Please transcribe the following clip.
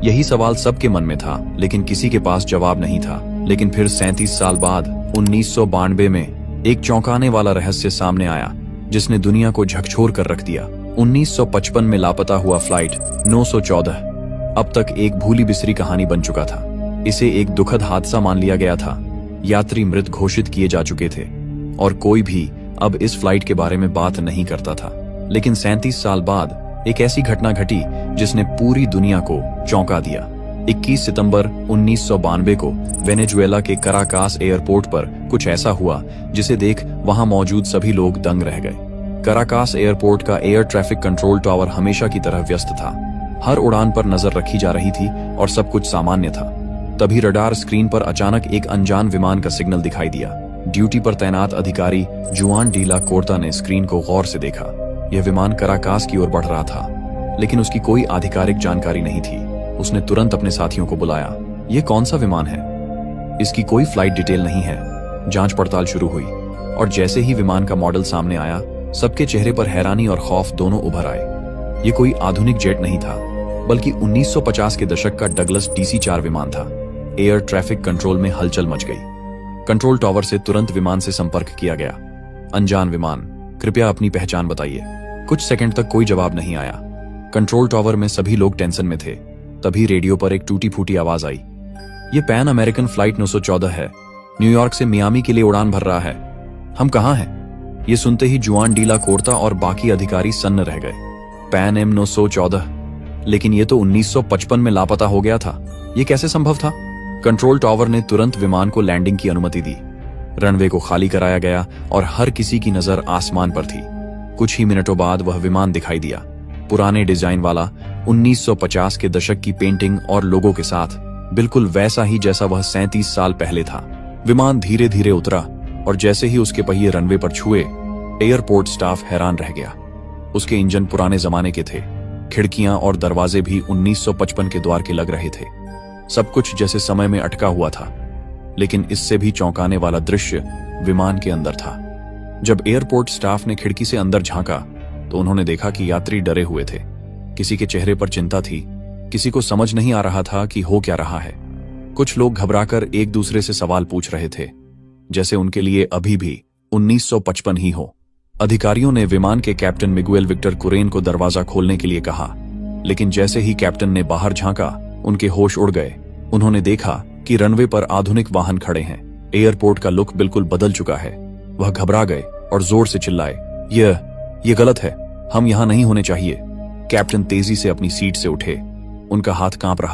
यही सवाल सबके मन में था, लेकिन किसी के पास जवाब नहीं था। लेकिन फिर 37 साल बाद 1992 में एक चौंकाने वाला रहस्य सामने आया, जिसने दुनिया को झकझोर कर रख दिया। 1955 में लापता हुआ फ्लाइट 914 अब तक एक भूली बिसरी कहानी बन चुका था। इसे एक दुखद हादसा मान लिया गया था। यात्री मृत घोषित किए जा चुके थे और कोई भी अब इस फ्लाइट के बारे में बात नहीं करता था। लेकिन 37 साल बाद एक ऐसी घटना घटी जिसने पूरी दुनिया को चौंका दिया। 21 सितंबर 1992 को वेनेजुएला के कराकास एयरपोर्ट पर कुछ ऐसा हुआ जिसे देख वहां मौजूद सभी लोग दंग रह गए। कराकास एयरपोर्ट का एयर ट्रैफिक कंट्रोल टावर हमेशा की तरह व्यस्त था। हर उड़ान पर नजर रखी जा रही थी और सब कुछ सामान्य था। तभी रडार स्क्रीन पर अचानक एक अनजान विमान का सिग्नल दिखाई दिया। ड्यूटी पर तैनात अधिकारी जुआन डी ला कोर्ता ने स्क्रीन को गौर से देखा। यह विमान कराकास की ओर बढ़ रहा था, लेकिन उसकी कोई आधिकारिक जानकारी नहीं थी। उसने तुरंत अपने साथियों को बुलाया। यह कौन सा विमान है? इसकी कोई फ्लाइट डिटेल नहीं है। जांच पड़ताल शुरू हुई और जैसे ही विमान का मॉडल सामने आया, सबके चेहरे पर हैरानी और खौफ दोनों उभर आए। यह कोई आधुनिक जेट नहीं था, बल्कि 1950 के दशक का डगलस DC-4 विमान था। एयर ट्रैफिक कंट्रोल में हलचल मच गई। कंट्रोल टावर से तुरंत विमान से संपर्क किया गया। अनजान विमान, कृपया अपनी पहचान बताइए। कुछ सेकंड तक कोई जवाब नहीं आया। कंट्रोल टावर में सभी लोग टेंशन में थे। तभी रेडियो पर एक टूटी फूटी आवाज आई। ये पैन अमेरिकन फ्लाइट 914 है, न्यूयॉर्क से मियामी के लिए उड़ान भर रहा है। हम कहाँ हैं? ये सुनते ही जुआन डी ला कोर्ता और बाकी अधिकारी सन्न रह गए। पैन एम 914, लेकिन ये तो 1955 में लापता हो गया था। ये कैसे संभव था? कंट्रोल टावर ने तुरंत विमान को लैंडिंग की अनुमति दी। रनवे को खाली कराया गया और हर किसी की नजर आसमान पर थी। कुछ ही मिनटों बाद वह विमान दिखाई दिया, पुराने डिजाइन वाला, 1950 के दशक की पेंटिंग और लोगों के साथ, बिल्कुल वैसा ही जैसा वह 37 साल पहले था। विमान धीरे धीरे उतरा और जैसे ही उसके पहिए रनवे पर छुए, एयरपोर्ट स्टाफ हैरान रह गया। उसके इंजन पुराने जमाने के थे, खिड़कियां और दरवाजे भी 1955 के द्वार के लग रहे थे। सब कुछ जैसे समय में अटका हुआ था। लेकिन इससे भी चौंकाने वाला दृश्य विमान के अंदर था। जब एयरपोर्ट स्टाफ ने खिड़की से अंदर झांका तो उन्होंने देखा कि यात्री डरे हुए थे। किसी के चेहरे पर चिंता थी, किसी को समझ नहीं आ रहा था कि हो क्या रहा है। कुछ लोग घबराकर एक दूसरे से सवाल पूछ रहे थे, जैसे उनके लिए अभी भी 1955 ही हो। अधिकारियों ने विमान के कैप्टन मिगुएल विक्टर कुरेन को दरवाजा खोलने के लिए कहा, लेकिन जैसे ही कैप्टन ने बाहर झांका, उनके होश उड़ गए। उन्होंने देखा कि रनवे पर आधुनिक वाहन खड़े हैं। एयरपोर्ट का लुक बिल्कुल बदल चुका है। वह घबरा गए और जोर से चिल्लाए, यह गलत है, हम यहां नहीं होने चाहिए। कैप्टन तेजी से अपनी सीट से उठे। उनका हाथ कांप रहा